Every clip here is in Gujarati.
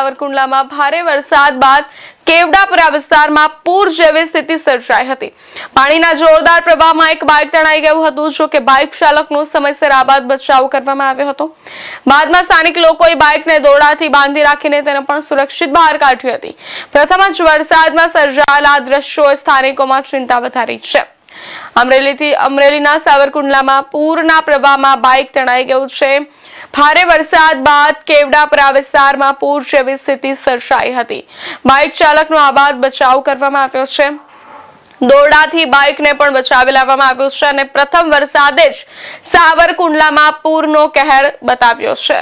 સાવરકુંડલામાં ભારે વરસાદ બાદ કેવડાપુરા વિસ્તારમાં પૂર જેવી સ્થિતિ સર્જાઈ હતી। પાણીના જોરદાર પ્રવાહમાં એક બાઇક તણાઈ ગયું હતું, જો કે બાઇક ચાલકનો સમયસર આબાદ બચાવ કરવામાં આવ્યો હતો। બાદમાં સ્થાનિક લોકોએ બાઇકને દોરડાથી બાંધી રાખીને તેને પણ સુરક્ષિત બહાર કાઢી હતી। પ્રથમ જ વરસાદમાં સર્જાયેલા દ્રશ્યોએ સ્થાનિકોમાં ચિંતા વધારી છે। અમરેલીના સાવરકુંડલામાં પૂરના પ્રવાહમાં બાઇક તણાઈ ગયું છે। ભારે વરસાદ બાદ કેવડાપુરા વિસ્તારમાં પૂર જેવી સ્થિતિ સર્જાઈ હતી। બાઇક ચાલકનો આબાદ બચાવ કરવામાં આવ્યો છે। દોરડાથી બાઇકને પણ બચાવી લેવામાં આવ્યું છે અને પ્રથમ વરસાદે જ સાવરકુંડલામાં પૂરનો કહેર બતાવ્યો છે।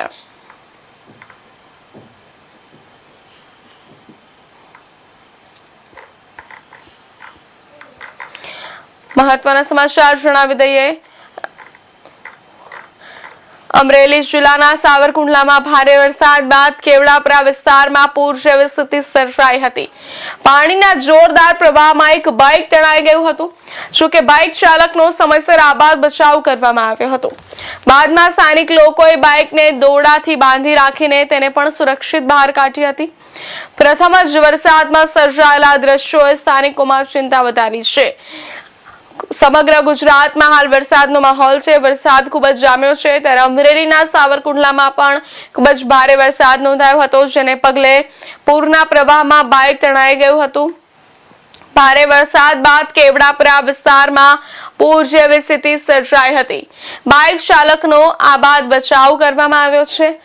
મહત્વના સમાચાર જણાવી દઈએ। અમરેલી જિલ્લાના સાવરકુંડલામાં ભારે વરસાદ બાદ કેવડાપુરા વિસ્તારમાં પૂર જેવી સ્થિતિ સર્જાઈ હતી। પાણીના જોરદાર પ્રવાહમાં એક બાઇક તણાઈ ગયું હતું, જો કે બાઇક ચાલકનો સમયસર આબાદ બચાવ કરવામાં આવ્યો હતો। બાદમાં સ્થાનિક લોકોએ બાઇકને દોરડાથી બાંધી રાખીને તેને પણ સુરક્ષિત બહાર કાઢી હતી। પ્રથમ જ વરસાદમાં સર્જાયેલા દ્રશ્યોએ સ્થાનિકોમાં ચિંતા વધારી છે। સમગ્ર ગુજરાતમાં હાલ વરસાદનો માહોલ છે। વરસાદ ખૂબ જ જામ્યો છે, ત્યારે અમરેલીના સાવરકુંડલામાં પણ ખૂબ જ ભારે વરસાદ નોંધાયો હતો, જેને પગલે પૂરના પ્રવાહમાં બાઇક તણાઈ ગયું હતું। ભારે વરસાદ બાદ કેવડાપુરા વિસ્તારમાં પૂર જેવી સ્થિતિ સર્જાઈ હતી। બાઇક ચાલકનો આબાદ બચાવ કરવામાં આવ્યો છે।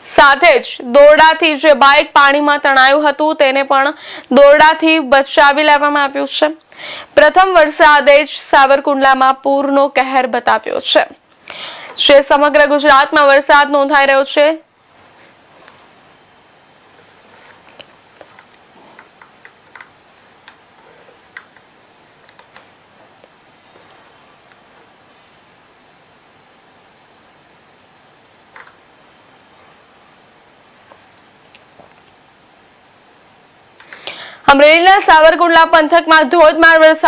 સાથે જ દોરડાથી જે બાઇક પાણીમાં તણાયું હતું તેને પણ દોરડાથી બચાવી લેવામાં આવ્યું છે। પ્રથમ વરસાદે જ સાવરકુંડલામાં પૂરનો કહેર બતાવ્યો છે, જે સમગ્ર ગુજરાતમાં વરસાદ નોંધાઈ રહ્યો છે। અમરેલીના સાવરકુંડલા પંથકમાં ધોધમાર વરસાદ